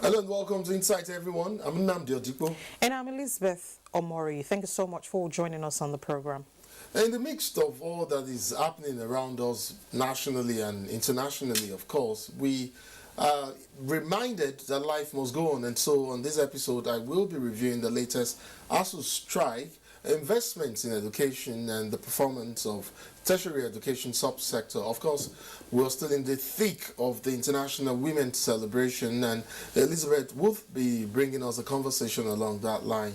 Hello and welcome to Insight, everyone. I'm Nnamdi Odipo. And I'm Elizabeth Omori. Thank you so much for joining us on the program. In the midst of all that is happening around us nationally and internationally, of course, we are reminded that life must go on. And so on this episode, I will be reviewing the latest ASU strike, investments in education, and the performance of tertiary education subsector. Of course, we're still in the thick of the International Women's Celebration, and Elizabeth will be bringing us a conversation along that line.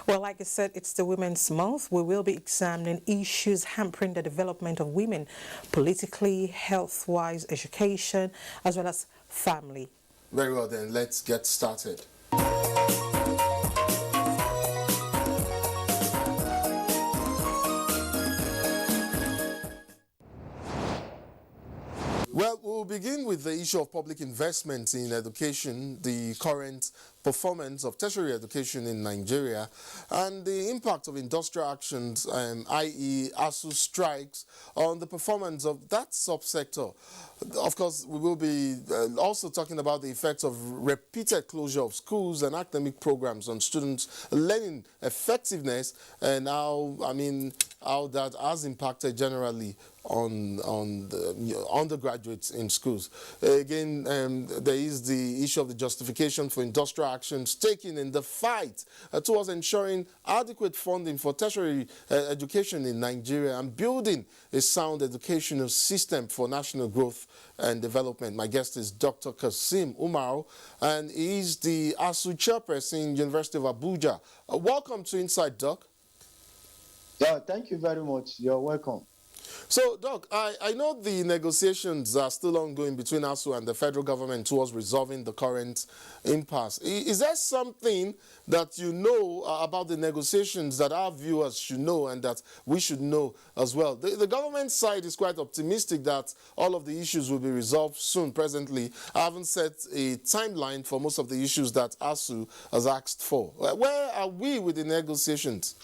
Well, like I said, it's the Women's Month. We will be examining issues hampering the development of women, politically, health-wise, education, as well as family. Very well then, let's get started. Well, we'll begin with the issue of public investment in education, the current performance of tertiary education in Nigeria, and the impact of industrial actions, i.e. ASU strikes, on the performance of that subsector. Of course, we will be also talking about the effects of repeated closure of schools and academic programs on students' learning effectiveness and how that has impacted generally on the undergraduates in schools. Again, there is the issue of the justification for industrial actions taken in the fight towards ensuring adequate funding for tertiary education in Nigeria and building a sound educational system for national growth and development. My guest is Dr. Kasim Umar, and he is the ASU chairperson, University of Abuja. Welcome to Inside, Doc. Yeah, thank you very much. You're welcome. So, Doc, I know the negotiations are still ongoing between ASU and the federal government towards resolving the current impasse. Is there something that you know about the negotiations that our viewers should know and that we should know as well? The government side is quite optimistic that all of the issues will be resolved soon. Presently, I haven't set a timeline for most of the issues that ASU has asked for. Where are we with the negotiations?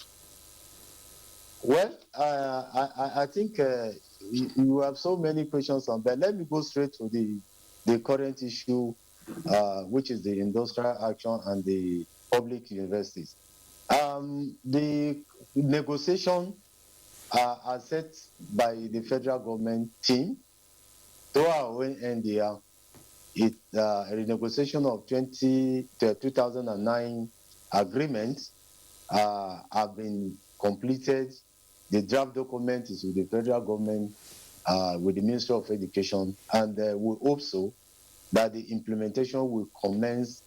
Well, I think you have so many questions on that. Let me go straight to the current issue, which is the industrial action and the public universities. The negotiation are set by the federal government team through our own NTA. A renegotiation of 2009 agreements have been completed. The draft document is with the federal government, with the Ministry of Education, and we hope so that the implementation will commence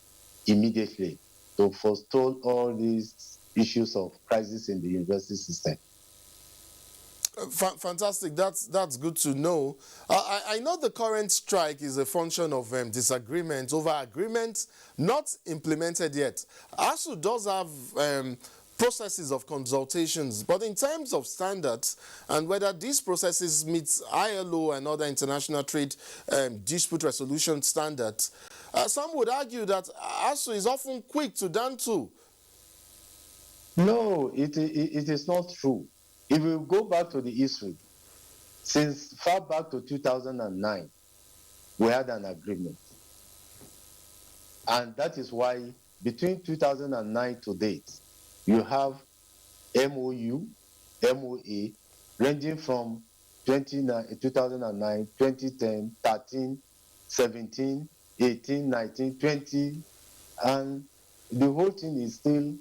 immediately to forestall all these issues of crisis in the university system. Fantastic. That's good to know. I know the current strike is a function of disagreement over agreements not implemented yet. ASU does have processes of consultations, but in terms of standards and whether these processes meet ILO and other international trade dispute resolution standards, some would argue that ASU is often quick to down to. No, it is not true. If we go back to the history, since far back to 2009, we had an agreement. And that is why between 2009 to date, you have MOU, MOA, ranging from 2009, 2010, 13, 17, 18, 19, 20, and the whole thing is still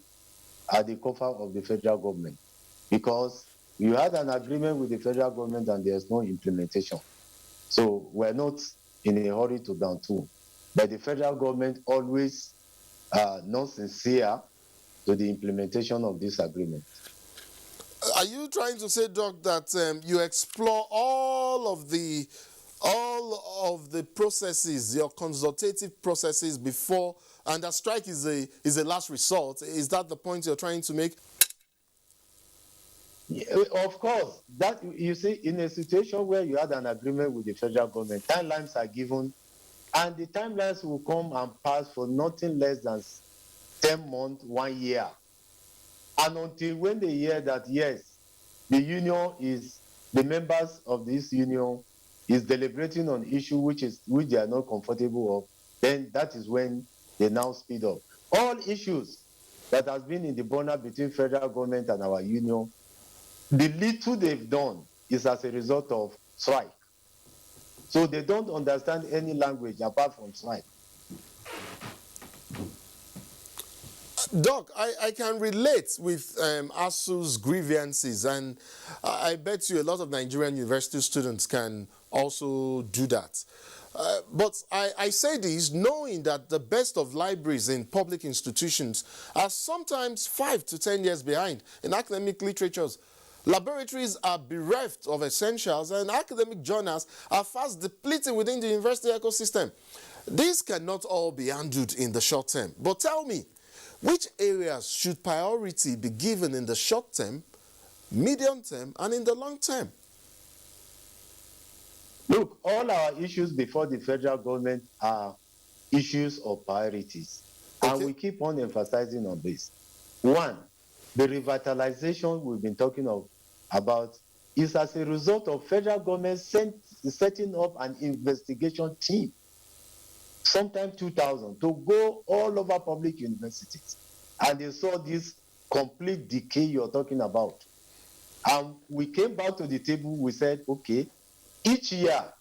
at the cover of the federal government because you had an agreement with the federal government and there's no implementation. So we're not in a hurry to down tool. But the federal government always not sincere to the implementation of this agreement. Are you trying to say, Doc, that you explore all of the processes, your consultative processes before, and that strike is a last resort? Is that the point you're trying to make? Yeah, of course. That you see, in a situation where you had an agreement with the federal government, timelines are given, and the timelines will come and pass for nothing less than 10 months, 1 year. And until when they hear that, yes, the members of this union is deliberating on issue which they are not comfortable of, then that is when they now speed up. All issues that has been in the border between federal government and our union, the little they've done is as a result of strike. So they don't understand any language apart from strike. Doc, I can relate with ASU's grievances, and I bet you a lot of Nigerian university students can also do that. But I say this knowing that the best of libraries in public institutions are sometimes 5 to 10 years behind in academic literatures. Laboratories are bereft of essentials, and academic journals are fast depleting within the university ecosystem. This cannot all be handled in the short term. But tell me, which areas should priority be given in the short term, medium term, and in the long term? Look, all our issues before the federal government are issues of priorities. Okay. And we keep on emphasizing on this. One, the revitalization we've been talking about is as a result of federal government setting up an investigation team sometime 2000 to go all over public universities. And they saw this complete decay you're talking about. And we came back to the table, we said, okay, each year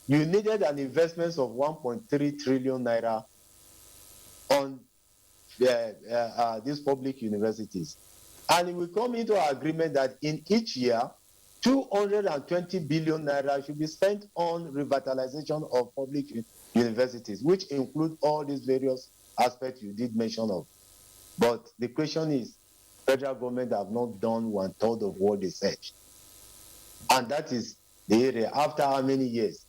you needed an investment of 1.3 trillion naira on these public universities. And we come into an agreement that in each year, 220 billion naira should be spent on revitalization of public universities, which include all these various aspects you did mention of. But the question is, federal government have not done 1/3 of what they said. And that is the area. After how many years?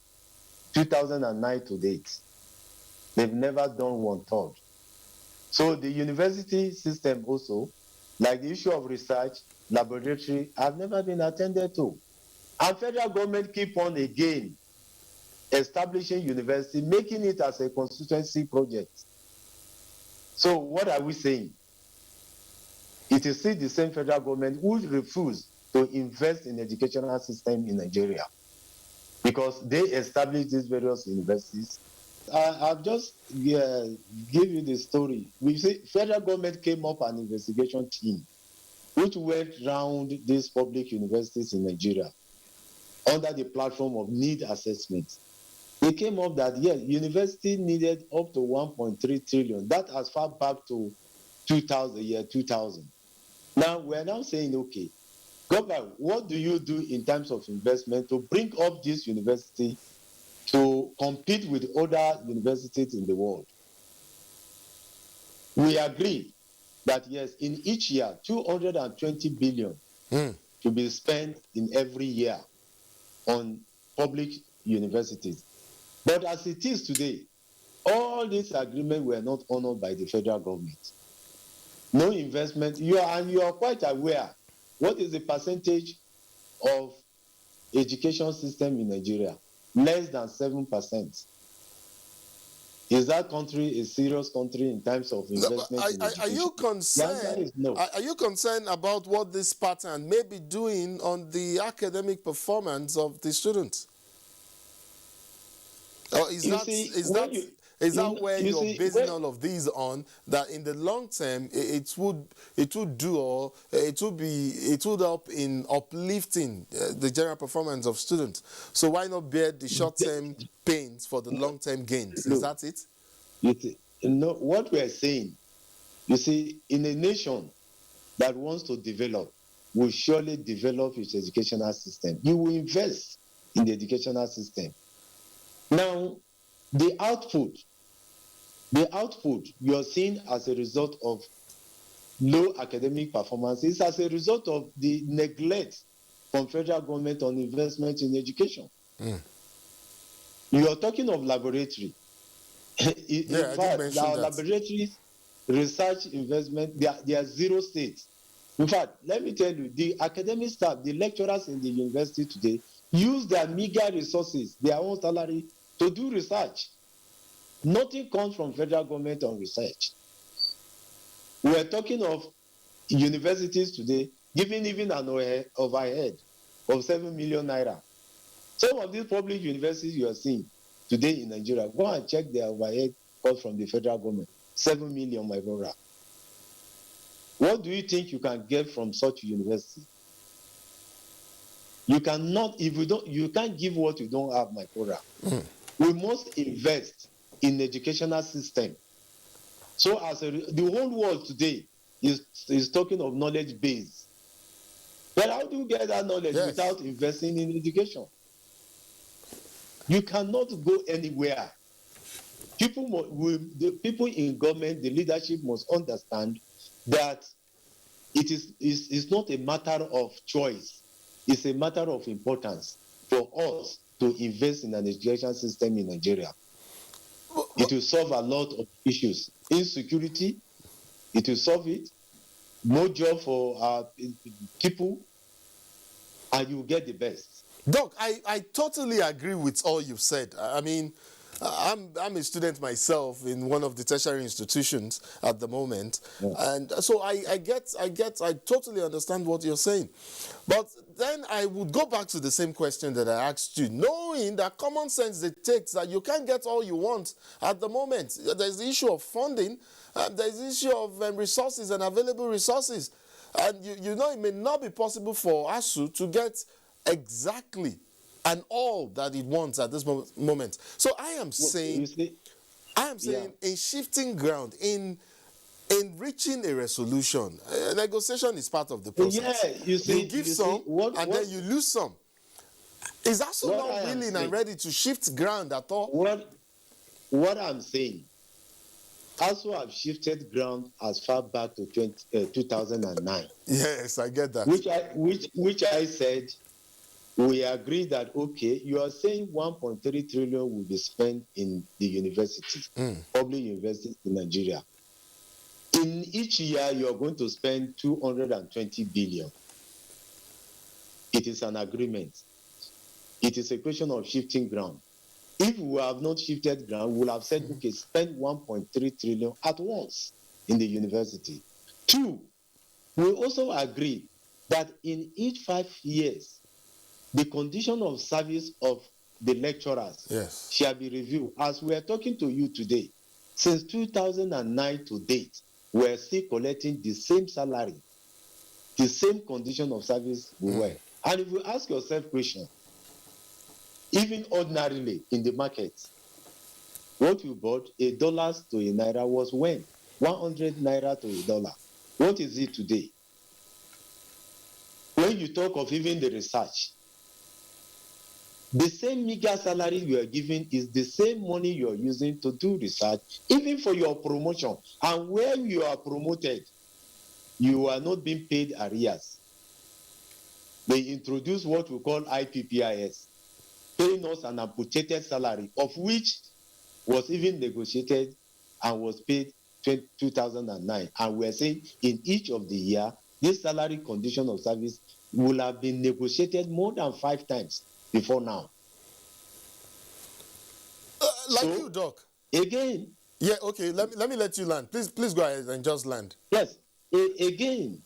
2009 to date. They've never done 1/3. So the university system also, like the issue of research, laboratory, have never been attended to. And federal government keep on again establishing university, making it as a constituency project. So what are we saying? It is still the same federal government who refuse to invest in educational system in Nigeria because they established these various universities. I've just give you the story. We see federal government came up an investigation team which went round these public universities in Nigeria under the platform of need assessment. They came up that, yes, university needed up to 1.3 trillion. That as far back to 2000. Now, we're now saying, okay, government, what do you do in terms of investment to bring up this university to compete with other universities in the world? We agree that, yes, in each year, 220 billion should be spent in every year on public universities. But as it is today, all these agreements were not honored by the federal government. No investment. You are quite aware what is the percentage of education system in Nigeria? Less than 7%. Is that country a serious country in terms of investment in education? Are you concerned? The answer is no. Are you concerned about what this pattern may be doing on the academic performance of the students? Or is that where you're basing all of these on? That in the long term, it would help in uplifting the general performance of students. So why not bear the short-term pains for the long-term gains? Is that it? What we are saying, you see, in a nation that wants to develop, will surely develop its educational system. You will invest in the educational system. Now, the output you are seeing as a result of low academic performance is as a result of the neglect from federal government on investment in education. You are talking of laboratory. In fact, our laboratories, research investment, they are zero state. In fact, let me tell you, the academic staff, the lecturers in the university today, use their meager resources, their own salary, to do research. Nothing comes from federal government on research. We are talking of universities today giving even an overhead of 7 million naira. Some of these public universities you are seeing today in Nigeria, go and check their overhead cost from the federal government. 7 million, my brother. What do you think you can get from such a university? You cannot, if you don't, you can't give what you don't have, my brother. We must invest in educational system. So the whole world today is talking of knowledge base. But how do you get that knowledge without investing in education? You cannot go anywhere. The people in government, the leadership must understand that it's not a matter of choice. It's a matter of importance for us to invest in an education system in Nigeria. It will solve a lot of issues. Insecurity, it will solve it. No job for people, and you will get the best. Doc, I totally agree with all you've said. I mean, I'm a student myself in one of the tertiary institutions at the moment, and so I totally understand what you're saying. But then I would go back to the same question that I asked you, knowing that common sense dictates that you can't get all you want at the moment. There's the issue of funding, there's the issue of resources and available resources, and you know it may not be possible for ASU to get exactly and all that it wants at this moment. So I am saying, in shifting ground, in reaching a resolution, negotiation is part of the process. Yeah, you give some, then you lose some. Is ASU not willing and ready to shift ground at all? What I'm saying, ASU have shifted ground as far back to 2009. Yes, I get that. Which I said, we agree that, okay, you are saying 1.3 trillion will be spent in the universities, public universities in Nigeria. In each year, you are going to spend 220 billion. It is an agreement. It is a question of shifting ground. If we have not shifted ground, we will have said, okay, spend 1.3 trillion at once in the university. 2, we also agree that in each 5 years, the condition of service of the lecturers shall be reviewed. As we are talking to you today, since 2009 to date, we are still collecting the same salary, the same condition of service we were. And if you ask yourself question, even ordinarily in the market, what you bought, $1 to a naira was when? 100 naira to $1. What is it today? When you talk of even the research, the same meager salary you are giving is the same money you are using to do research, even for your promotion. And when you are promoted, you are not being paid arrears. They introduced what we call IPPIS, paying us an amputated salary, of which was even negotiated and was paid 2009. And we are saying in each of the year, this salary condition of service will have been negotiated more than 5 times before now. You, Doc. Again. Yeah, okay, let me let you land. Please go ahead and just land. Yes. Again,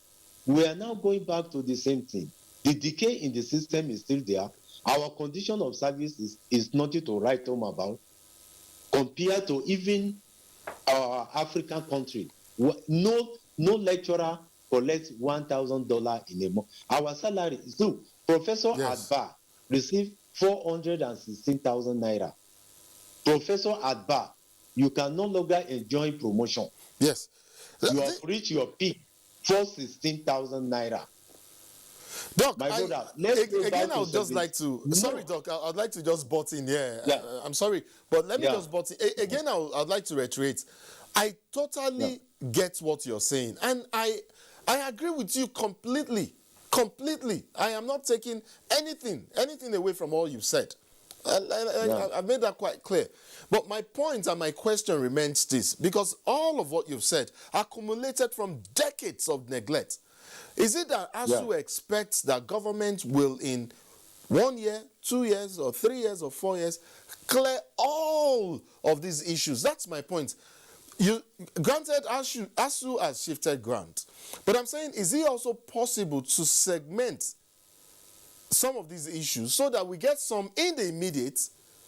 we are now going back to the same thing. The decay in the system is still there. Our condition of service is nothing to write home about compared to even our African country. No lecturer collects $1,000 in a month. Our salary is look, Professor Adba received 416,000 naira. Professor Adba, you can no longer enjoy promotion. Yes. You have reached your peak, 416,000 naira. Doc, my brother, again, I would just like to... Sorry, Doc, I'd like to just butt in here. Yeah. I'm sorry, but let me just butt in. Again, I'd like to reiterate. I totally get what you're saying. And I agree with you completely. Completely. I am not taking anything away from all you've said. I've made that quite clear. But my point and my question remains this, because all of what you've said accumulated from decades of neglect. Is it that ASU expects that government will in 1 year, 2 years, or 3 years, or 4 years clear all of these issues? That's my point. Granted, ASU has shifted ground. But I'm saying, is it also possible to segment some of these issues so that we get some in the immediate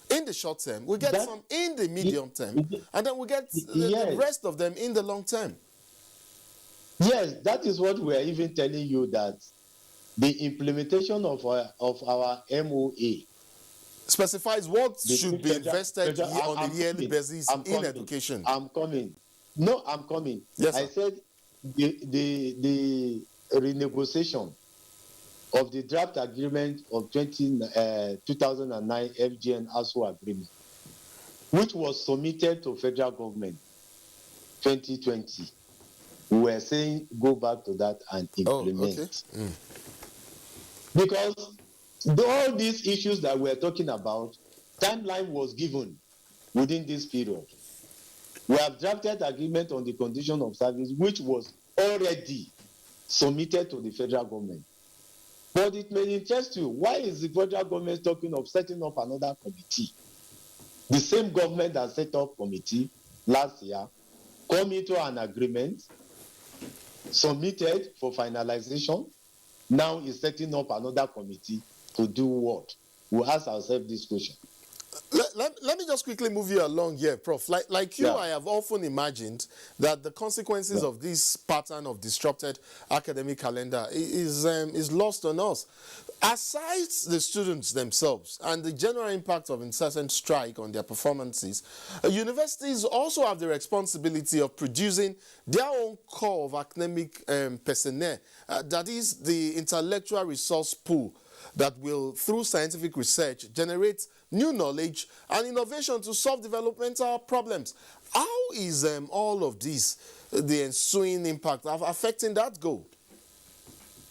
in the short term, we get some in the medium term, and then we get the rest of them in the long term. Yes, that is what we are even telling you, that the implementation of our MOA specifies what should be invested on a yearly basis in education. I'm coming. No, I'm coming. Yes, sir. I said the renegotiation of the draft agreement of 2009 FGN ASU agreement, which was submitted to federal government 2020. We were saying go back to that and implement. Oh, okay. Because all these issues that we're talking about, timeline was given within this period. We have drafted agreement on the condition of service, which was already submitted to the federal government. But it may interest you, why is the federal government talking of setting up another committee? The same government that set up committee last year, come into an agreement, submitted for finalization, now is setting up another committee to do what? We ask ourselves this question. Let me just quickly move you along here, Prof. Like you, I have often imagined that the consequences of this pattern of disrupted academic calendar is lost on us. Aside the students themselves and the general impact of incessant strike on their performances, universities also have the responsibility of producing their own core of academic personnel, that is the intellectual resource pool that will, through scientific research, generate new knowledge and innovation to solve developmental problems. How is all of this, the ensuing impact, affecting that goal?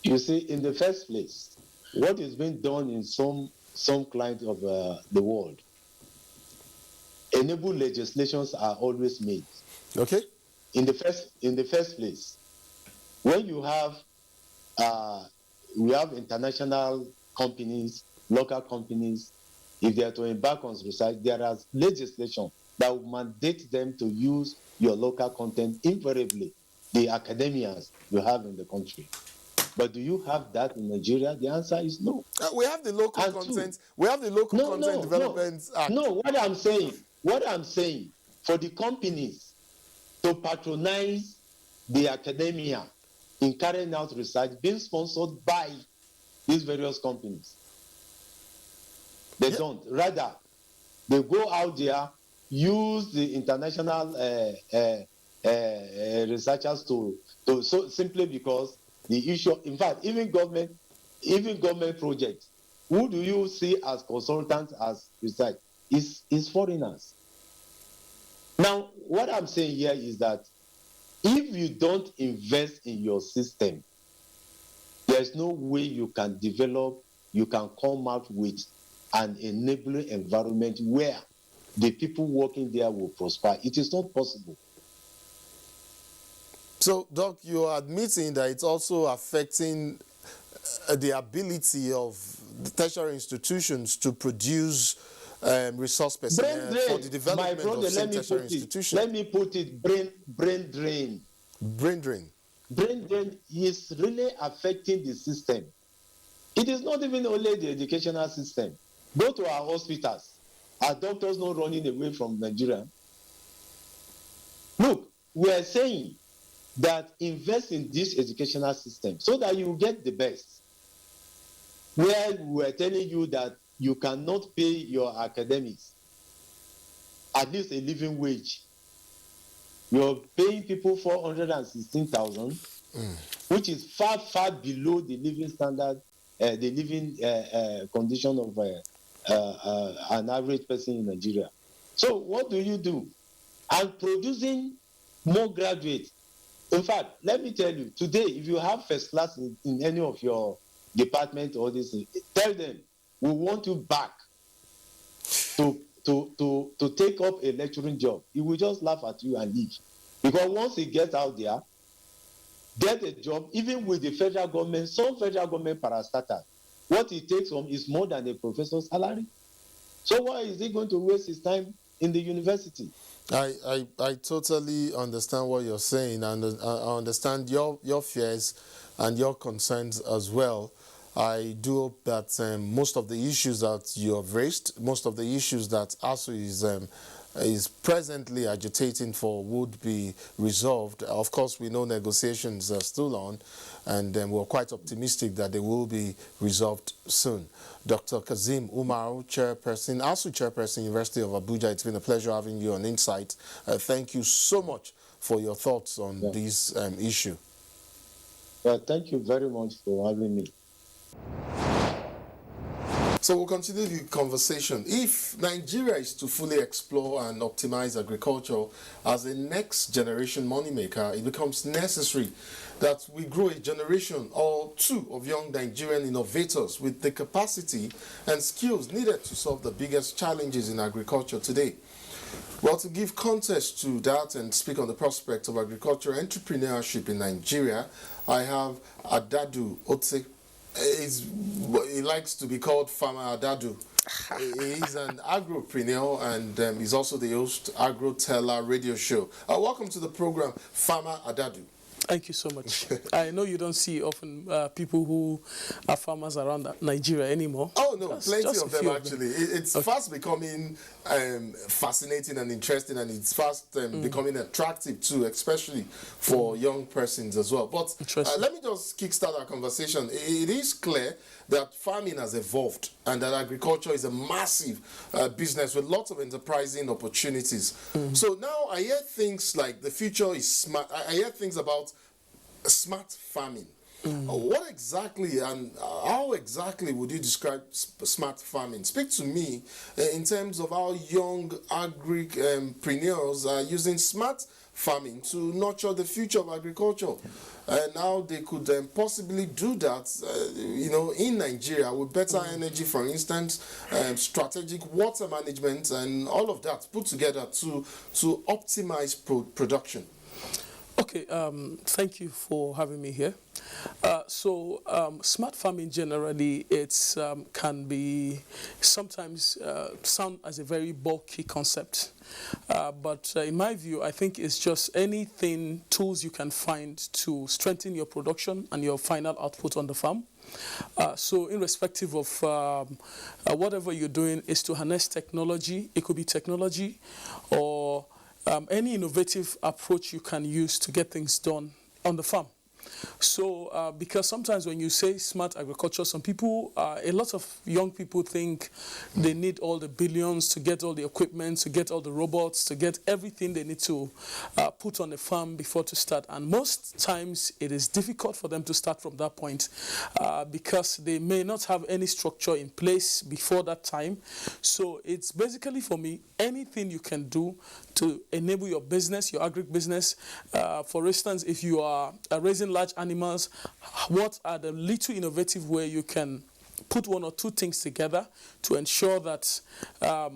You see, in the first place, what is being done in some clients of the world, enable legislations are always made. Okay. In the first place, when you have we have international companies, local companies, if they are to embark on research, there is legislation that will mandate them to use your local content, invariably the academias you have in the country. But do you have that in Nigeria? The answer is no. We have the local content. We have the local content development act. No, what I'm saying, for the companies to patronize the academia in carrying out research being sponsored by these various companies, they don't. Rather, they go out there, use the international researchers to so simply because the issue. In fact, even government projects, who do you see as consultants as research? Is foreigners. Now, what I'm saying here is that if you don't invest in your system, there's no way you can develop, you can come out with an enabling environment where the people working there will prosper. It is not possible. So, Doc, you are admitting that it's also affecting the ability of the tertiary institutions to produce resource personnel for the development of same tertiary institutions. Let me put it, brain drain. Brain drain. Brain drain is really affecting the system. It is not even only the educational system. Go to our hospitals. Are doctors not running away from Nigeria? Look, we are saying that invest in this educational system so that you get the best. Where we are telling you that you cannot pay your academics at least a living wage. You're paying people 416,000, which is far, far below the living standard, the living condition of an average person in Nigeria. So what do? And producing more graduates. In fact, let me tell you, today, if you have first class in any of your department or this, tell them, we want you back to take up a lecturing job. He will just laugh at you and leave. Because once he gets out there, get a job, even with the federal government, some federal government parastatals, what he takes home is more than a professor's salary. So why is he going to waste his time in the university? I totally understand what you're saying, and I understand your fears and your concerns as well. I do hope that most of the issues that you have raised, most of the issues that ASU is presently agitating for would be resolved. Of course, we know negotiations are still on, and we're quite optimistic that they will be resolved soon. Dr. Kazim Umaru, Chairperson, ASU Chairperson, University of Abuja, it's been a pleasure having you on Insight. Thank you so much for your thoughts on this issue. Well, thank you very much for having me. So we'll continue the conversation. If Nigeria is to fully explore and optimize agriculture as a next generation moneymaker, it becomes necessary that we grow a generation or two of young Nigerian innovators with the capacity and skills needed to solve the biggest challenges in agriculture today. Well, to give context to that and speak on the prospect of agricultural entrepreneurship in Nigeria, I have Adadu Otse. He likes to be called Farmer Adadu. He's an agropreneur and he's also the host Agro Teller radio show. Welcome to the program, Farmer Adadu. Thank you so much. I know you don't see often people who are farmers around Nigeria anymore. Oh, no, plenty of them actually. It's okay. Fast becoming fascinating and interesting, and it's fast becoming attractive too, especially for young persons as well. But let me just kickstart our conversation. It is clear that farming has evolved and that agriculture is a massive business with lots of enterprising opportunities. So now I hear things like the future is smart. I hear things about smart farming. What exactly and how exactly would you describe smart farming? Speak to me in terms of how young agripreneurs are using smart farming to nurture the future of agriculture, and how they could possibly do that, in Nigeria with better energy, for instance, strategic water management, and all of that put together to optimize production. Okay, thank you for having me here. Smart farming generally, it's can be sometimes sound as a very bulky concept. But in my view, I think it's just tools you can find to strengthen your production and your final output on the farm. So irrespective of whatever you're doing, is to harness technology. It could be technology or any innovative approach you can use to get things done on the farm. So, because sometimes when you say smart agriculture, a lot of young people think they need all the billions to get all the equipment, to get all the robots, to get everything they need to put on the farm before to start. And most times it is difficult for them to start from that point because they may not have any structure in place before that time. So it's basically, for me, anything you can do to enable your business, your agribusiness. For instance, if you are raising large animals, what are the little innovative way you can put one or two things together to ensure that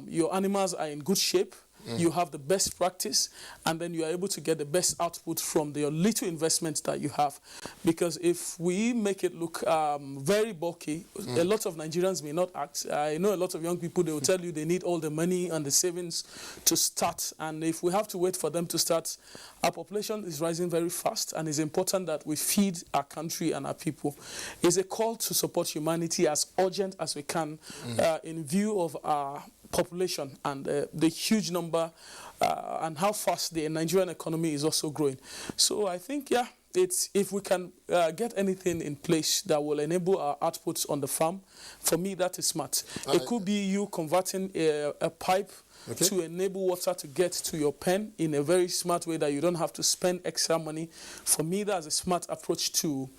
your animals are in good shape, you have the best practice, and then you are able to get the best output from the little investment that you have. Because if we make it look very bulky, a lot of Nigerians may not act. I know a lot of young people, they will tell you they need all the money and the savings to start. And if we have to wait for them to start, our population is rising very fast, and it's important that we feed our country and our people. It's a call to support humanity as urgent as we can in view of our population and the huge number and how fast the Nigerian economy is also growing. So I think, if we can get anything in place that will enable our outputs on the farm, for me, that is smart. It could be you converting a pipe to enable water to get to your pen in a very smart way that you don't have to spend extra money. For me, that's a smart approach to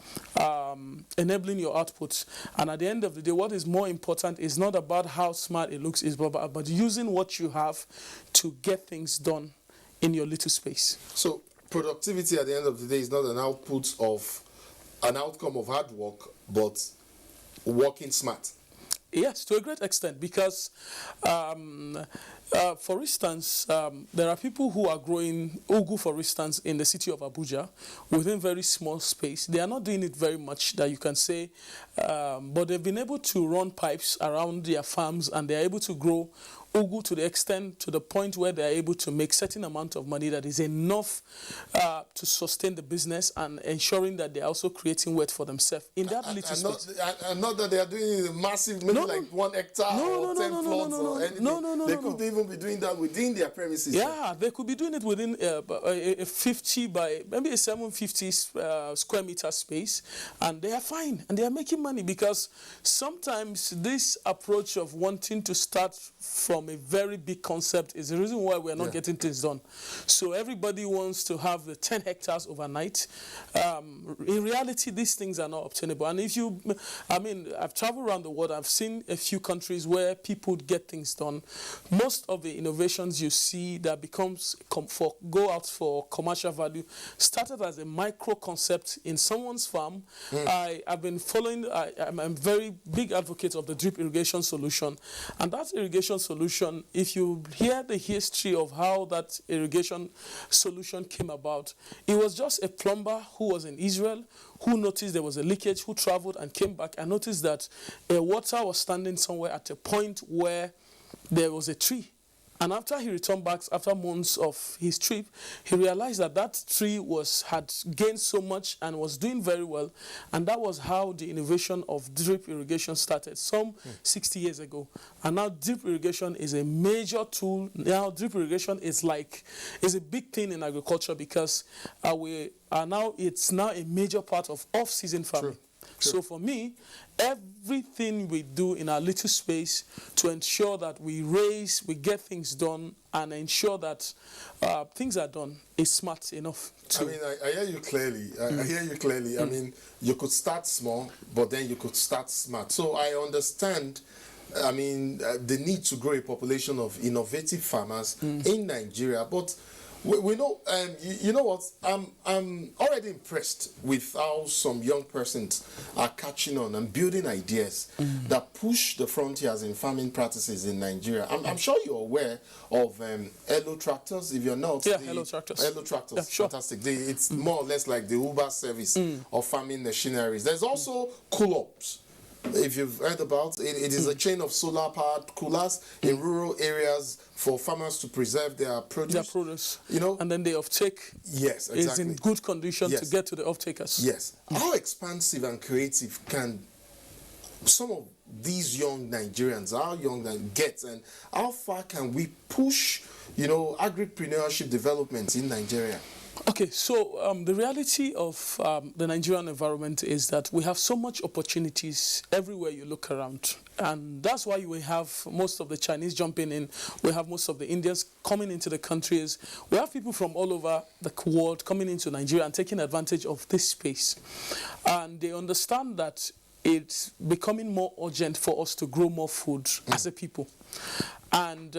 enabling your outputs. And at the end of the day, what is more important is not about how smart it looks, it's about using what you have to get things done in your little space. So productivity at the end of the day is not an outcome of hard work, but working smart. Yes, to a great extent, because, for instance, there are people who are growing ugu, for instance, in the city of Abuja within very small space. They are not doing it very much that you can say, but they've been able to run pipes around their farms, and they're able to grow ugu to the extent, to the point where they are able to make certain amount of money that is enough to sustain the business and ensuring that they are also creating wealth for themselves in that little space. And not that they are doing massive, maybe like 1 hectare or 10 plots or anything. They could even be doing that within their premises. Yeah, they could be doing it within a 50 by maybe a 750 square meter space, and they are fine and they are making money, because sometimes this approach of wanting to start from a very big concept is the reason why we're not getting things done. So everybody wants to have the 10 hectares overnight. In reality, these things are not obtainable. And if you, I mean, I've traveled around the world, I've seen a few countries where people get things done. Most of the innovations you see that go out for commercial value started as a micro concept in someone's farm. I've been following, I'm a very big advocate of the drip irrigation solution. And that irrigation solution, if you hear the history of how that irrigation solution came about, it was just a plumber who was in Israel who noticed there was a leakage, who traveled and came back and noticed that water was standing somewhere at a point where there was a tree. And after he returned back, after months of his trip, he realized that that tree had gained so much and was doing very well. And that was how the innovation of drip irrigation started, some 60 years ago. And now drip irrigation is a major tool. Now drip irrigation is a big thing in agriculture, because it's now a major part of off-season farming. True. So for me, everything we do in our little space to ensure that we get things done and ensure that things are done is smart enough. I mean, I hear you clearly. I hear you clearly. I mean, you could start small, but then you could start smart. So I understand, I mean, the need to grow a population of innovative farmers in Nigeria, but we know, you know what, I'm already impressed with how some young persons are catching on and building ideas that push the frontiers in farming practices in Nigeria. I'm sure you're aware of Hello Tractors. If you're not, Hello Tractors. Hello Tractors, Yeah, sure. fantastic. It's more or less like the Uber service of farming machineries. There's also Cool-Ops. If you've heard about it, it is a chain of solar-powered coolers in rural areas for farmers to preserve their produce. You know, and then the offtake is in good condition to get to the off-takers. Yes. How expansive and creative can some of these young Nigerians, how young they get, and how far can we push, you know, agripreneurship development in Nigeria? Okay, so the reality of the Nigerian environment is that we have so much opportunities everywhere you look around. And that's why we have most of the Chinese jumping in. We have most of the Indians coming into the countries. We have people from all over the world coming into Nigeria and taking advantage of this space. And they understand that it's becoming more urgent for us to grow more food as a people. And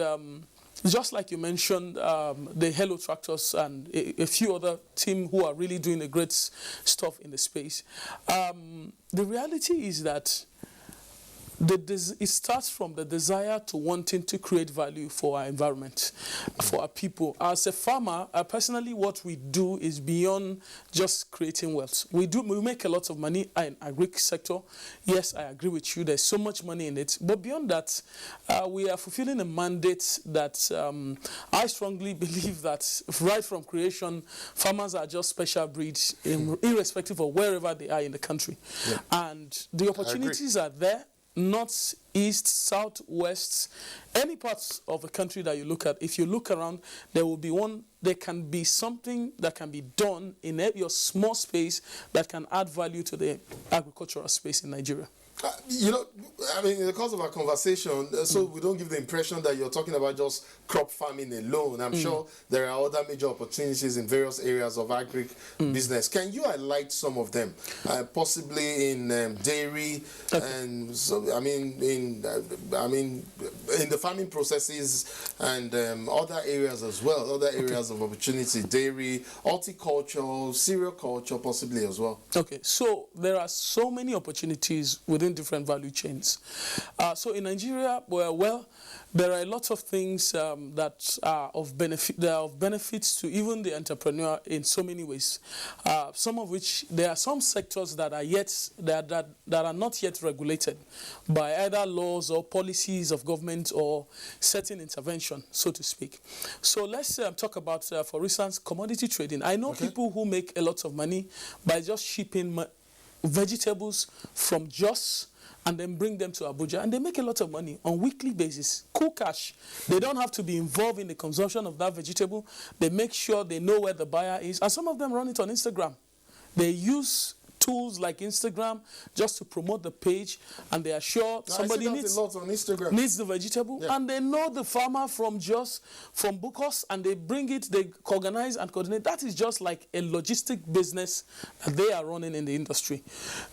just like you mentioned, the Hello Tractors and a few other team who are really doing the great stuff in the space. The reality is that it starts from the desire to wanting to create value for our environment, for our people. As a farmer, personally, what we do is beyond just creating wealth. We make a lot of money in agri sector. Yes, I agree with you. There's so much money in it. But beyond that, we are fulfilling a mandate that I strongly believe that right from creation, farmers are just special breeds, irrespective of wherever they are in the country. Yeah. And the opportunities are there. North, east, south, west, any parts of the country that you look at, if you look around, there can be something that can be done in your small space that can add value to the agricultural space in Nigeria. You know, I mean, in the course of our conversation, so we don't give the impression that you're talking about just crop farming alone. I'm sure there are other major opportunities in various areas of agri business. Can you highlight some of them? Possibly in dairy, and so, I mean, in the farming processes and other areas as well. Other areas of opportunity: dairy, horticulture, cereal culture, possibly as well. Okay, so there are so many opportunities within different value chains. So in Nigeria, there are a lot of things that are of benefit. They are of benefits to even the entrepreneur in so many ways. Some of which there are some sectors that are not yet regulated by either laws or policies of government or certain intervention, so to speak. So let's talk about, for instance, commodity trading. I know people who make a lot of money by just shipping vegetables from Jos and then bring them to Abuja, and they make a lot of money on weekly basis. Cool cash. They don't have to be involved in the consumption of that vegetable. They make sure they know where the buyer is, and some of them run it on Instagram. They use tools like Instagram just to promote the page, and they are sure somebody needs a lot on Instagram. Needs the vegetable, and they know the farmer from Bukos, and they bring it, they organize and coordinate. That is just like a logistic business that they are running in the industry.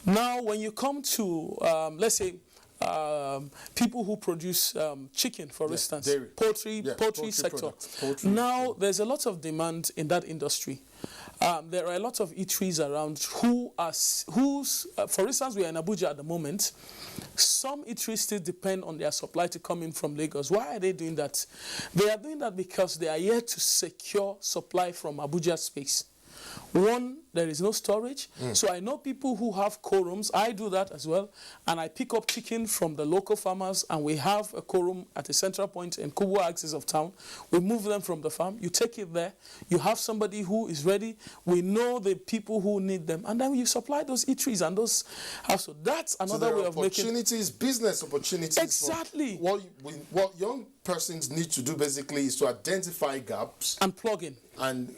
Now, when you come to, let's say, people who produce chicken, for instance, dairy. poultry sector. Now, there's a lot of demand in that industry. There are a lot of eateries around for instance, we are in Abuja at the moment. Some eateries still depend on their supply to come in from Lagos. Why are they doing that? They are doing that because they are here to secure supply from Abuja space. One, there is no storage. So I know people who have co-rooms. I do that as well. And I pick up chicken from the local farmers, and we have a co-room at a central point in Kubwa axis of town. We move them from the farm. You take it there. You have somebody who is ready. We know the people who need them. And then you supply those eateries and those households. That's another way of making... opportunities, business opportunities. Exactly. What young persons need to do basically is to identify gaps. And plug in. And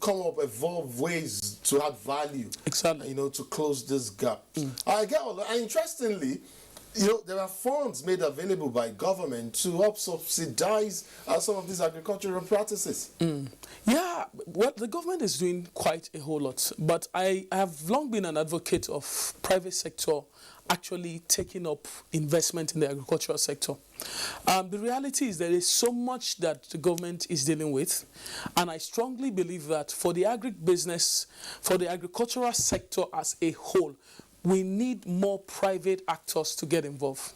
come up, evolve ways to add value. Exactly. To close this gap. I get all that. And interestingly, there are funds made available by government to help subsidize some of these agricultural practices. Yeah, well, the government is doing quite a whole lot. But I have long been an advocate of private sector actually taking up investment in the agricultural sector. The reality is there is so much that the government is dealing with, and I strongly believe that for the agribusiness, for the agricultural sector as a whole, we need more private actors to get involved.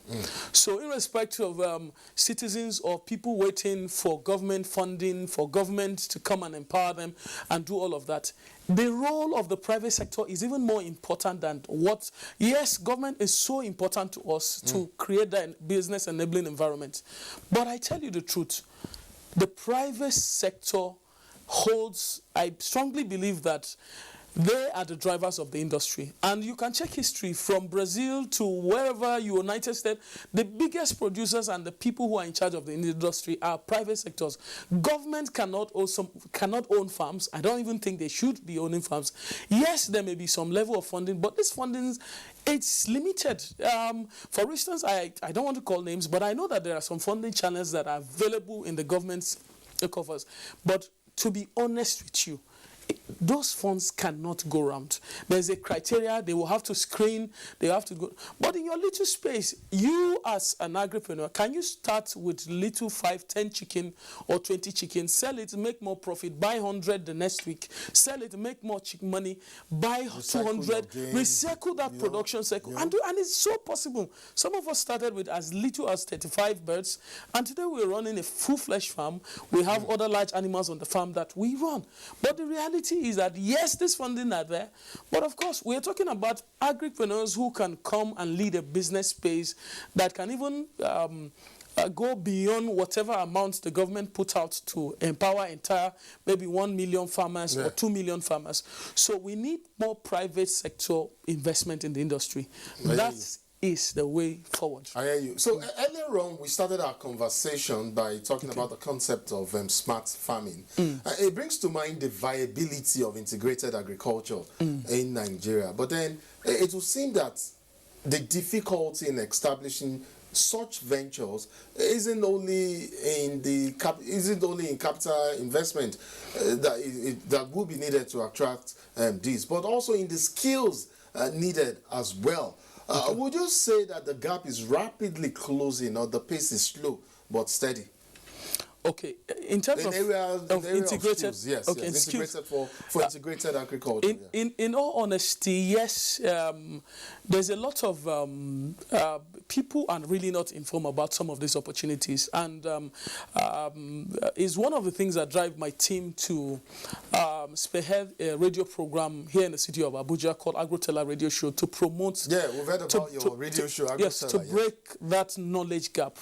So irrespective of citizens or people waiting for government funding, for government to come and empower them and do all of that, the role of the private sector is even more important than what... Yes, government is so important to us to create that business enabling environment. But I tell you the truth, the private sector holds... I strongly believe that they are the drivers of the industry. And you can check history from Brazil to wherever, United States. The biggest producers and the people who are in charge of the industry are private sectors. Government cannot own farms. I don't even think they should be owning farms. Yes, there may be some level of funding, but this funding, it's limited. For instance, I don't want to call names, but I know that there are some funding channels that are available in the government's covers. But to be honest with you, those funds cannot go around. There's a criteria. They will have to screen. They have to go. But in your little space, you as an agripreneur, can you start with little 5, 10 chicken or 20 chicken, sell it, make more profit, buy 100 the next week, sell it, make more money, buy 200, recycle that production cycle, and it's so possible. Some of us started with as little as 35 birds, and today we're running a full-fledged farm. We have other large animals on the farm that we run. But the reality is that, yes, this funding are there, but of course, we're talking about agripreneurs who can come and lead a business space that can even go beyond whatever amounts the government put out to empower entire, maybe 1 million farmers or 2 million farmers. So we need more private sector investment in the industry. That is the way forward. I hear you. So earlier on, we started our conversation by talking about the concept of smart farming. It brings to mind the viability of integrated agriculture in Nigeria. But then it will seem that the difficulty in establishing such ventures isn't only in capital investment that will be needed to attract these, but also in the skills needed as well. Would you say that the gap is rapidly closing, or the pace is slow but steady? Okay, in terms of integrated, of schools, yes, okay, yes, integrated for integrated agriculture. In all honesty, yes, there's a lot of people are really not informed about some of these opportunities, and is one of the things that drive my team to spearhead a radio program here in the city of Abuja called Agrotella Radio Show to promote. Yeah, we've heard about your radio show, Agrotella. Yes, to break that knowledge gap.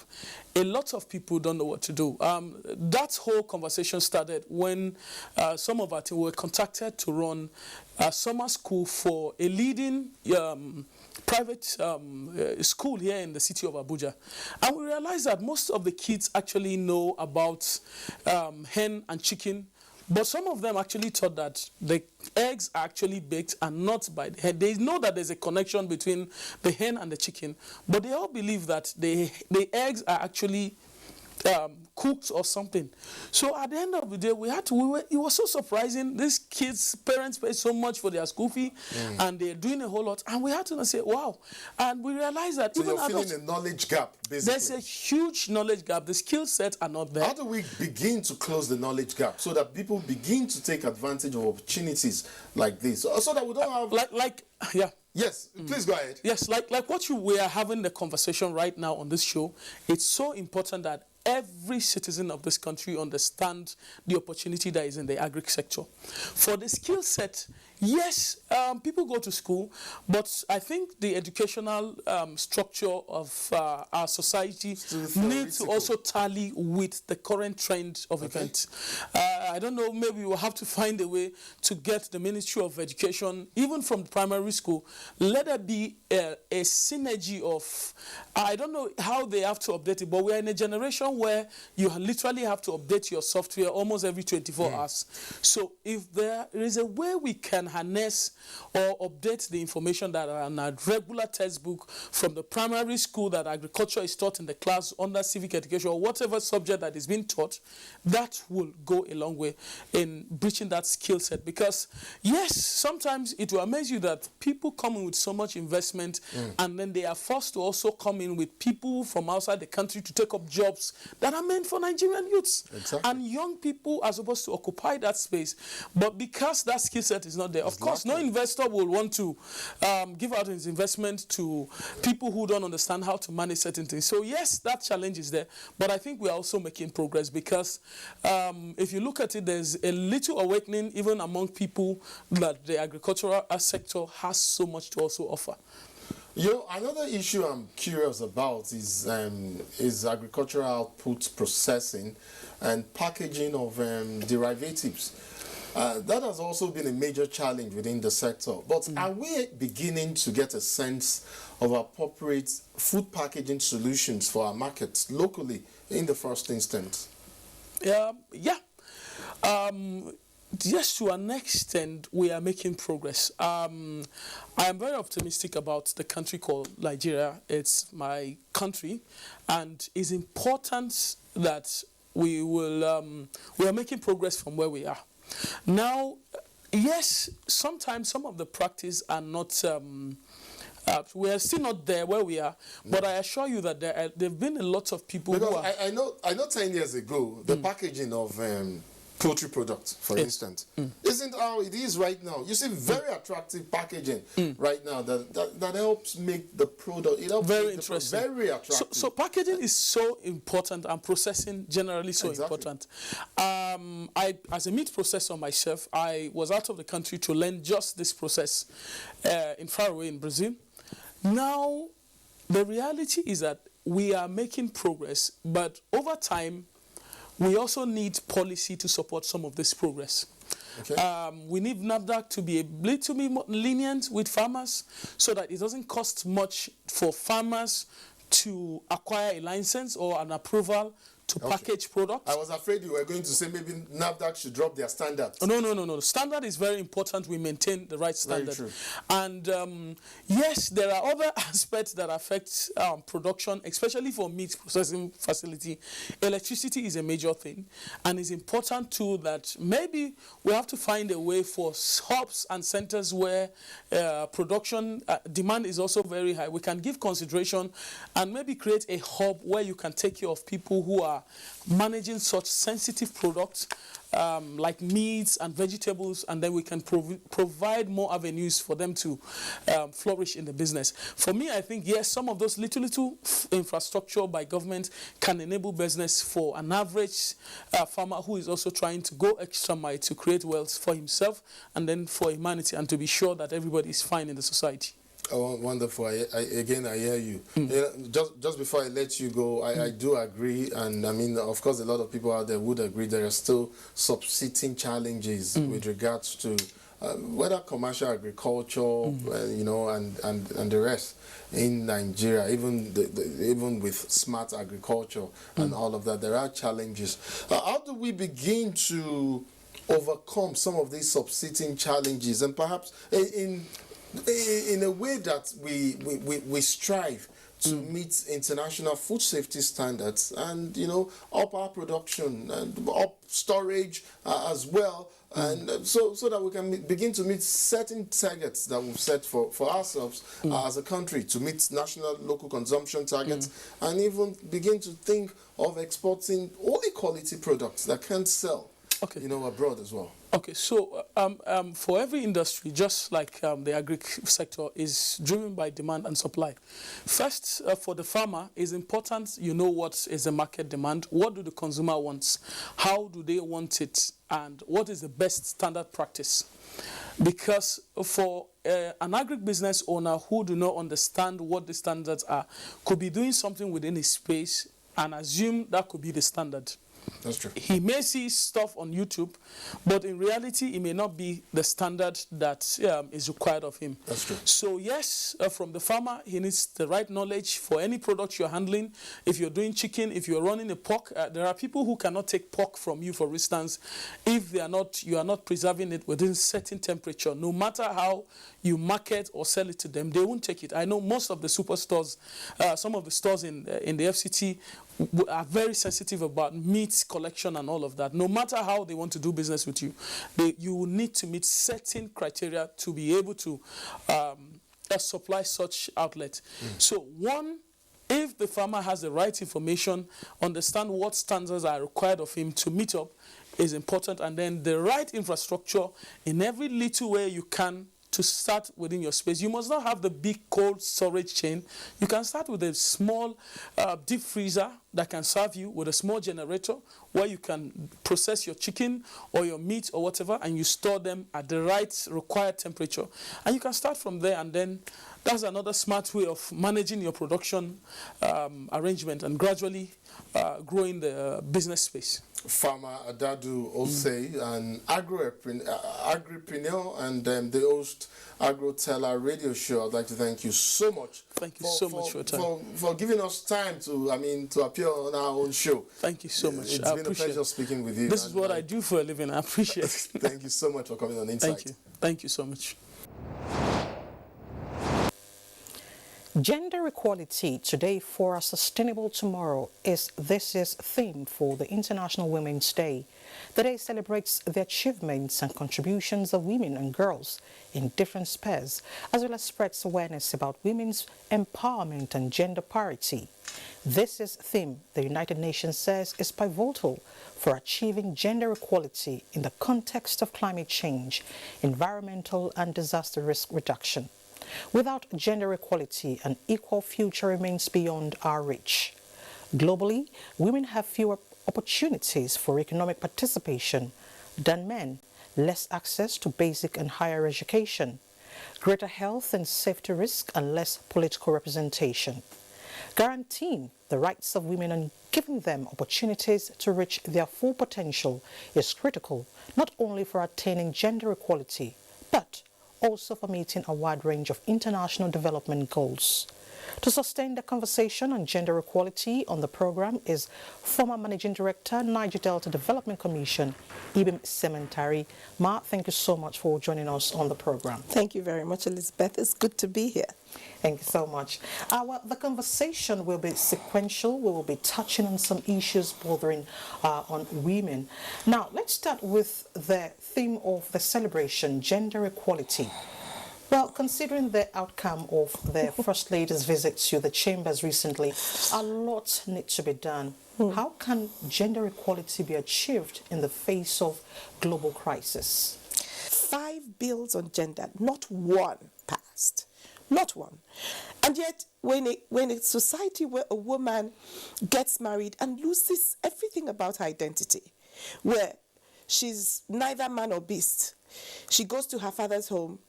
A lot of people don't know what to do. That whole conversation started when some of our team were contacted to run a summer school for a leading private school here in the city of Abuja. And we realized that most of the kids actually know about hen and chicken, but some of them actually thought that the eggs are actually baked and not by the hen. They know that there's a connection between the hen and the chicken, but they all believe that the eggs are actually cooked or something. So at the end of the day, it was so surprising. These kids' parents pay so much for their school fee, and they're doing a whole lot. And we had to say, wow. And we realized that so even you're feeling a knowledge gap, basically. There's a huge knowledge gap. The skill sets are not there. How do we begin to close the knowledge gap so that people begin to take advantage of opportunities like this, so that we don't have yeah. Yes, please go ahead. Yes, like what we are having the conversation right now on this show. It's so important that every citizen of this country understand the opportunity that is in the agri sector. For the skill set, yes, people go to school, but I think the educational structure of our society needs to also tally with the current trend of events. I don't know, maybe we'll have to find a way to get the Ministry of Education, even from primary school, let there be a synergy of, I don't know how they have to update it, but we're in a generation where you literally have to update your software almost every 24 hours. So if there is a way we can harness or update the information that are in a regular textbook from the primary school that agriculture is taught in the class under civic education or whatever subject that is being taught, that will go a long way in breaching that skill set. Because yes, sometimes it will amaze you that people come in with so much investment and then they are forced to also come in with people from outside the country to take up jobs that are meant for Nigerian youths. Exactly. And young people are supposed to occupy that space. But because that skill set is not there, of course, no investor will want to give out his investment to people who don't understand how to manage certain things. So yes, that challenge is there. But I think we are also making progress because if you look at it, there's a little awakening even among people that the agricultural sector has so much to also offer. Another issue I'm curious about is agricultural output processing and packaging of derivatives. That has also been a major challenge within the sector. But are we beginning to get a sense of appropriate food packaging solutions for our markets locally in the first instance? Yes, to an extent, we are making progress. I am very optimistic about the country called Nigeria. It's my country, and it's important that we are making progress from where we are. Now, yes, sometimes some of the practice are not. We are still not there where we are, but I assure you that there have been a lot of people who are. I know 10 years ago, the packaging of poultry products, for instance, isn't how it is right now. You see very attractive packaging right now that helps make the product. It helps very interesting. Very attractive. So packaging is so important, and processing generally so important. I, as a meat processor myself, I was out of the country to learn just this process in far away in Brazil. Now, the reality is that we are making progress, but over time, we also need policy to support some of this progress. Okay. We need NAFDAC to be a little bit more lenient with farmers so that it doesn't cost much for farmers to acquire a license or an approval to package products. I was afraid you were going to say maybe NAFDAC should drop their standard. No. Standard is very important. We maintain the right standard. Very true. And yes, there are other aspects that affect production, especially for meat processing facility. Electricity is a major thing, and it's important too that maybe we have to find a way for hubs and centers where production demand is also very high. We can give consideration and maybe create a hub where you can take care of people who are are managing such sensitive products like meats and vegetables, and then we can provide more avenues for them to flourish in the business. For me, I think, yes, some of those little infrastructure by government can enable business for an average farmer who is also trying to go extra mile to create wealth for himself and then for humanity, and to be sure that everybody is fine in the society. Oh, wonderful. Again, I hear you. You know, just before I let you go, I do agree. And I mean, of course, a lot of people out there would agree there are still subsisting challenges with regards to whether commercial agriculture, you know, and the rest in Nigeria, even with smart agriculture and all of that, there are challenges. How do we begin to overcome some of these subsisting challenges, and perhaps in a way that we strive to meet international food safety standards, and you know, up our production and up storage as well, and so that we can begin to meet certain targets that we've set for ourselves as a country, to meet national local consumption targets, and even begin to think of exporting only quality products that can sell, you know, abroad as well. Okay, so for every industry, just like the agri sector is driven by demand and supply. First, for the farmer, it's important you know what is the market demand, what do the consumer want, how do they want it, and what is the best standard practice. Because for an agribusiness owner who do not understand what the standards are, could be doing something within his space and assume that could be the standard. That's true. He may see stuff on YouTube, but in reality, it may not be the standard that is required of him. That's true. So yes, from the farmer, he needs the right knowledge for any product you're handling. If you're doing chicken, if you're running a pork, there are people who cannot take pork from you, for instance, if you are not preserving it within certain temperature. No matter how you market or sell it to them, they won't take it. I know most of the superstores, some of the stores in the FCT are very sensitive about meat collection and all of that. No matter how they want to do business with you, you will need to meet certain criteria to be able to supply such outlet. So one, if the farmer has the right information, understand what standards are required of him to meet up, is important, and then the right infrastructure in every little way you can to start within your space. You must not have the big cold storage chain. You can start with a small deep freezer that can serve you, with a small generator where you can process your chicken or your meat or whatever, and you store them at the right required temperature. And you can start from there, and then that's another smart way of managing your production arrangement and gradually growing the business space. Farmer Adadu Osei, an agripreneur and the host Agro-Teller radio show. I'd like to thank you so much. Thank you so much for your time. For giving us time to appear on our own show. Thank you so much. It's been a pleasure speaking with you. This is what I do for a living. I appreciate it. Thank you so much for coming on Insight. Thank you. Thank you so much. Gender equality today for a sustainable tomorrow is this year's theme for the International Women's Day. The day celebrates the achievements and contributions of women and girls in different spheres, as well as spreads awareness about women's empowerment and gender parity. This year's theme, the United Nations says, is pivotal for achieving gender equality in the context of climate change, environmental and disaster risk reduction. Without gender equality, an equal future remains beyond our reach. Globally, women have fewer opportunities for economic participation than men, less access to basic and higher education, greater health and safety risk, and less political representation. Guaranteeing the rights of women and giving them opportunities to reach their full potential is critical not only for attaining gender equality, but also for meeting a wide range of international development goals. To sustain the conversation on gender equality on the program is former Managing Director, Niger Delta Development Commission, Ibim Sementari. Ma, thank you so much for joining us on the program. Thank you very much, Elizabeth. It's good to be here. Thank you so much. The conversation will be sequential. We will be touching on some issues bordering on women. Now, let's start with the theme of the celebration, gender equality. Well, considering the outcome of the First Lady's visit to the chambers recently, a lot needs to be done. How can gender equality be achieved in the face of global crisis? 5 bills on gender, not one passed. Not one. And yet, when a society where a woman gets married and loses everything about her identity, where she's neither man or beast, she goes to her father's home,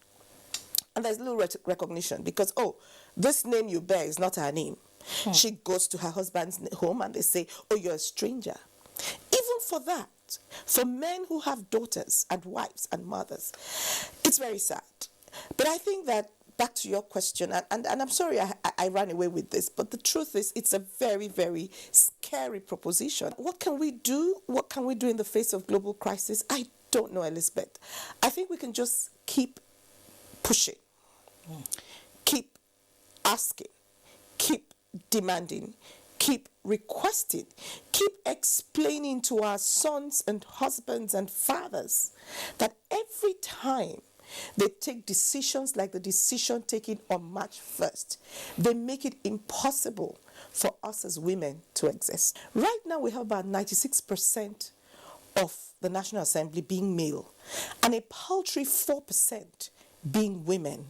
and there's little recognition because, oh, this name you bear is not her name. She goes to her husband's home and they say, oh, you're a stranger. Even for that, for men who have daughters and wives and mothers, it's very sad. But I think that, back to your question, and I'm sorry I ran away with this, but the truth is it's a very, very scary proposition. What can we do? What can we do in the face of global crisis? I don't know, Elizabeth. I think we can just keep pushing, keep asking, keep demanding, keep requesting, keep explaining to our sons and husbands and fathers that every time they take decisions like the decision taken on March 1st, they make it impossible for us as women to exist. Right now we have about 96% of the National Assembly being male and a paltry 4% being women.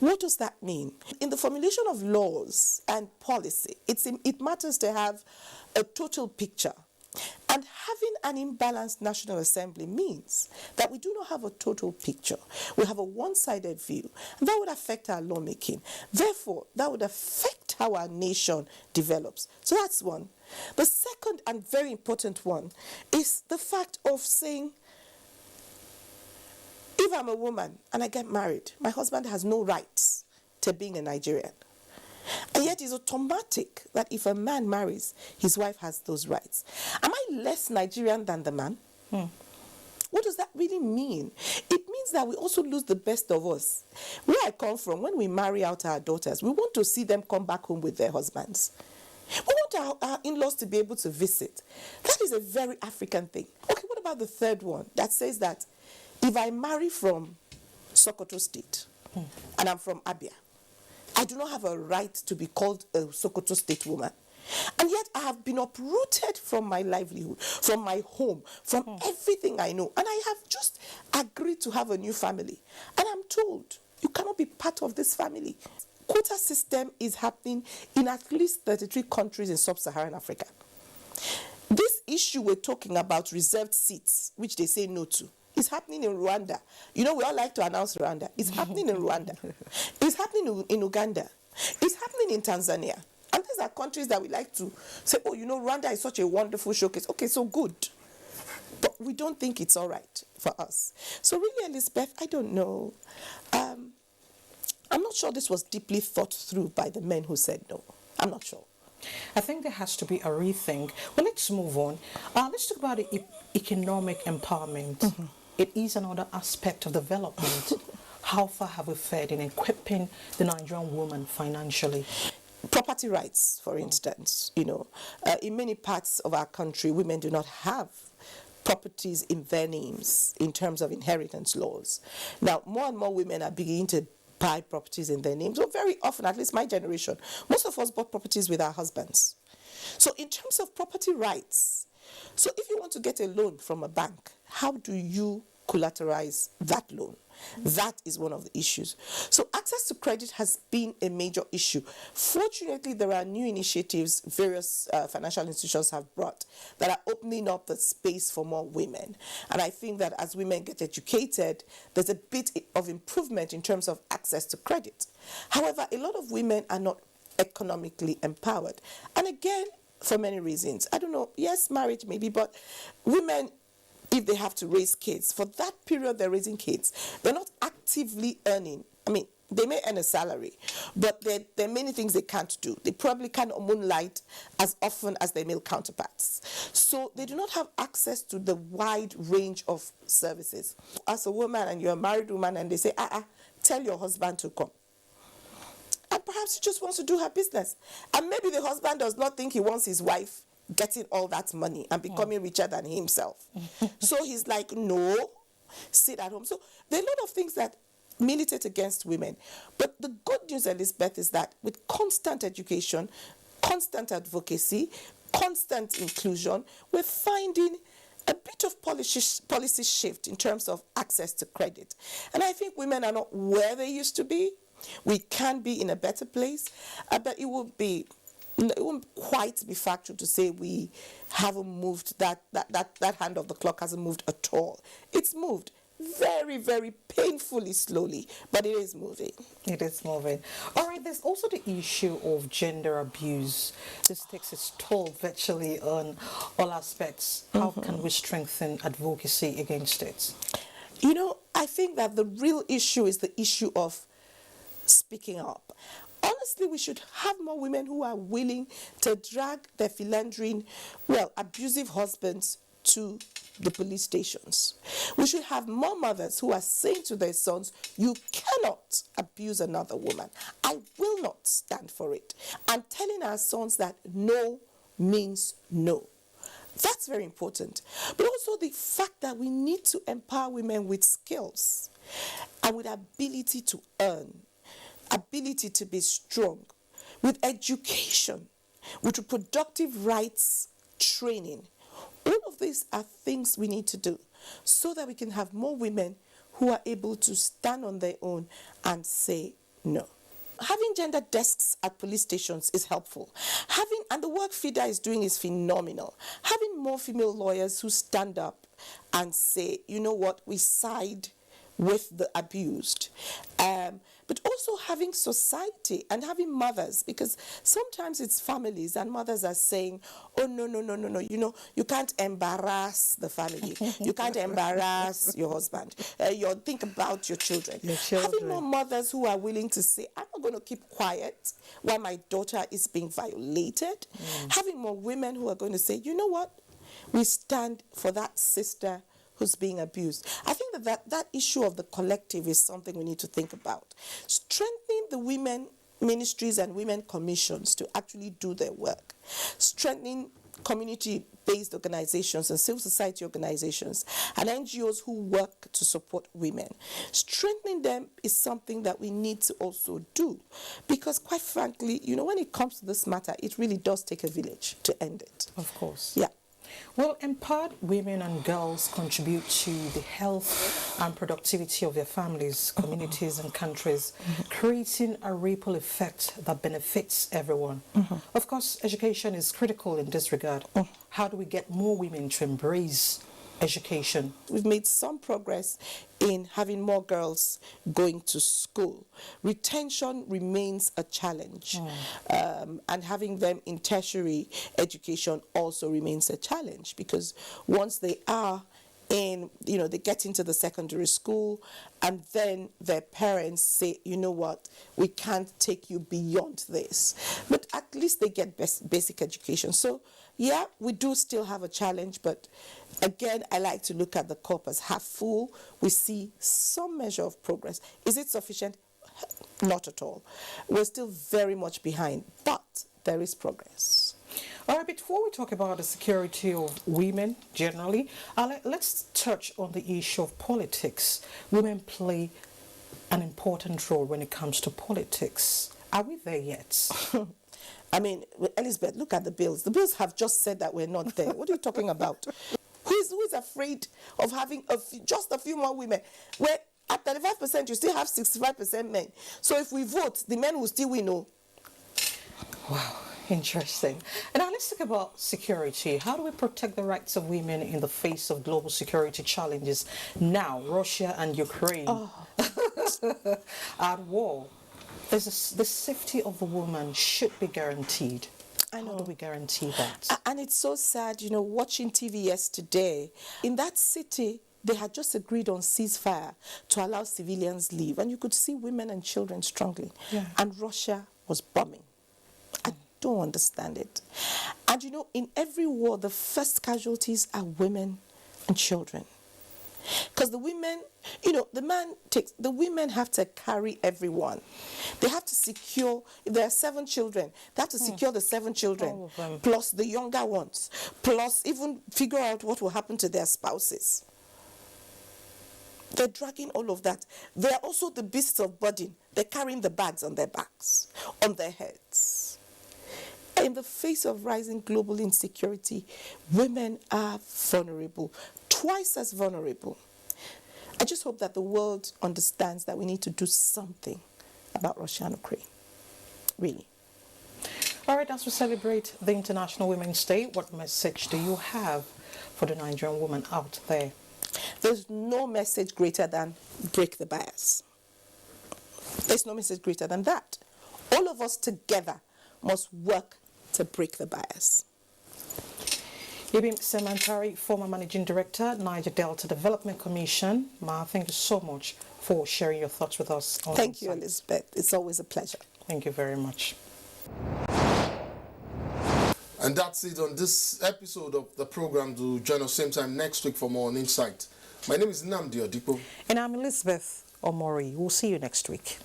What does that mean? In the formulation of laws and policy, it matters to have a total picture. And having an imbalanced National Assembly means that we do not have a total picture. We have a one-sided view. And that would affect our lawmaking. Therefore, that would affect how our nation develops. So that's one. The second and very important one is the fact of saying, if I'm a woman and I get married, my husband has no rights to being a Nigerian. And yet it's automatic that if a man marries, his wife has those rights. Am I less Nigerian than the man? What does that really mean? It means that we also lose the best of us. Where I come from, when we marry out our daughters, we want to see them come back home with their husbands. We want our in-laws to be able to visit. That is a very African thing. Okay, what about the third one that says that if I marry from Sokoto State and I'm from Abia, I do not have a right to be called a Sokoto State woman. And yet I have been uprooted from my livelihood, from my home, from everything I know. And I have just agreed to have a new family. And I'm told, you cannot be part of this family. Quota system is happening in at least 33 countries in sub-Saharan Africa. This issue we're talking about, reserved seats, which they say no to, is happening in Rwanda. You know, we all like to announce Rwanda. It's happening in Rwanda. It's happening in Uganda. It's happening in Tanzania. And these are countries that we like to say, oh, you know, Rwanda is such a wonderful showcase. Okay, so good. But we don't think it's all right for us. So really, Elizabeth, I don't know. I'm not sure this was deeply thought through by the men who said no. I'm not sure. I think there has to be a rethink. Well, let's move on. Let's talk about economic empowerment. It is another aspect of development. How far have we fared in equipping the Nigerian woman financially? Property rights, for instance, you know, in many parts of our country, women do not have properties in their names in terms of inheritance laws. Now, more and more women are beginning to buy properties in their names. So very often, at least my generation, most of us bought properties with our husbands. So in terms of property rights, so if you want to get a loan from a bank, how do you collateralize that loan? That is one of the issues. So access to credit has been a major issue. Fortunately, there are new initiatives various financial institutions have brought that are opening up the space for more women. And I think that as women get educated, there's a bit of improvement in terms of access to credit. However, a lot of women are not economically empowered. And again, for many reasons. I don't know, yes, marriage maybe, but women, if they have to raise kids, for that period they're raising kids, they're not actively earning. I mean, they may earn a salary, but there are many things they can't do. They probably can't moonlight as often as their male counterparts. So they do not have access to the wide range of services. As a woman and you're a married woman and they say, tell your husband to come. And perhaps she just wants to do her business. And maybe the husband does not think he wants his wife getting all that money and becoming richer than himself. So he's like, no, sit at home. So there are a lot of things that militate against women. But the good news, Elizabeth, is that with constant education, constant advocacy, constant inclusion, we're finding a bit of policy shift in terms of access to credit. And I think women are not where they used to be. We can be in a better place, but it won't quite be factual to say we haven't moved, that hand of the clock hasn't moved at all. It's moved very, very painfully slowly, but it is moving. It is moving. All right, there's also the issue of gender abuse. This takes its toll virtually on all aspects. How can we strengthen advocacy against it? You know, I think that the real issue is the issue of speaking up. Honestly, we should have more women who are willing to drag their philandering, abusive husbands to the police stations. We should have more mothers who are saying to their sons, you cannot abuse another woman. I will not stand for it. And telling our sons that no means no. That's very important. But also the fact that we need to empower women with skills and with ability to earn, ability to be strong, with education, with reproductive rights training. All of these are things we need to do so that we can have more women who are able to stand on their own and say no. Having gender desks at police stations is helpful. And the work FIDA is doing is phenomenal. Having more female lawyers who stand up and say, you know what, we side with the abused. But also having society and having mothers, because sometimes it's families and mothers are saying, oh, no, you can't embarrass the family. You can't embarrass your husband. You think about your children. Having more mothers who are willing to say, I'm not going to keep quiet while my daughter is being violated. Having more women who are going to say, you know what, we stand for that sister who's being abused. I think that issue of the collective is something we need to think about. Strengthening the women ministries and women commissions to actually do their work. Strengthening community-based organizations and civil society organizations and NGOs who work to support women. Strengthening them is something that we need to also do, because quite frankly, when it comes to this matter, it really does take a village to end it. Of course. Yeah. Well, empowered women and girls contribute to the health and productivity of their families, communities and countries, creating a ripple effect that benefits everyone. Of course, education is critical in this regard. How do we get more women to embrace education? We've made some progress in having more girls going to school. Retention remains a challenge, and having them in tertiary education also remains a challenge, because once they are in, they get into the secondary school and then their parents say, you know what, we can't take you beyond this. But at least they get basic education. So yeah, we do still have a challenge, but again, I like to look at the cup as half full. We see some measure of progress. Is it sufficient? Not at all. We're still very much behind, but there is progress. All right, before we talk about the security of women generally, let's touch on the issue of politics. Women play an important role when it comes to politics. Are we there yet? I mean, Elizabeth, look at the bills. The bills have just said that we're not there. What are you talking about? Who is afraid of having just a few more women? Where at 35%, you still have 65% men. So if we vote, the men will still win. Oh. Wow, interesting. And now let's talk about security. How do we protect the rights of women in the face of global security challenges? Now, Russia and Ukraine at war. The safety of the woman should be guaranteed. I know. How do we guarantee that? And it's so sad, watching TV yesterday. In that city, they had just agreed on ceasefire to allow civilians leave. And you could see women and children struggling. Yeah. And Russia was bombing. I don't understand it. And in every war, the first casualties are women and children. Because the women, the women have to carry everyone. They have to secure, if there are 7 children, they have to secure the 7 children, plus the younger ones, plus even figure out what will happen to their spouses. They're dragging all of that. They are also the beasts of burden. They're carrying the bags on their backs, on their heads. In the face of rising global insecurity, women are vulnerable, twice as vulnerable. I just hope that the world understands that we need to do something about Russia and Ukraine. Really. All right, as we celebrate the International Women's Day, what message do you have for the Nigerian woman out there? There's no message greater than break the bias. There's no message greater than that. All of us together must work to break the bias. Ibim Semantari, former Managing Director, Niger Delta Development Commission. Ma, thank you so much for sharing your thoughts with us. Thank you, Elizabeth. It's always a pleasure. Thank you very much. And that's it on this episode of the program. Do join us same time next week for more on Insight. My name is Nnamdi Odipo. And I'm Elizabeth Omori. We'll see you next week.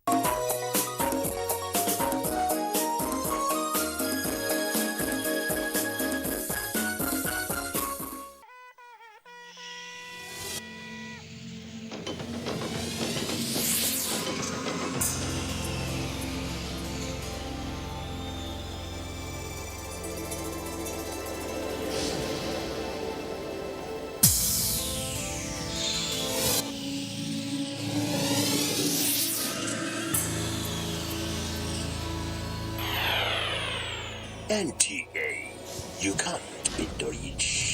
NTA, you can't beat the rich.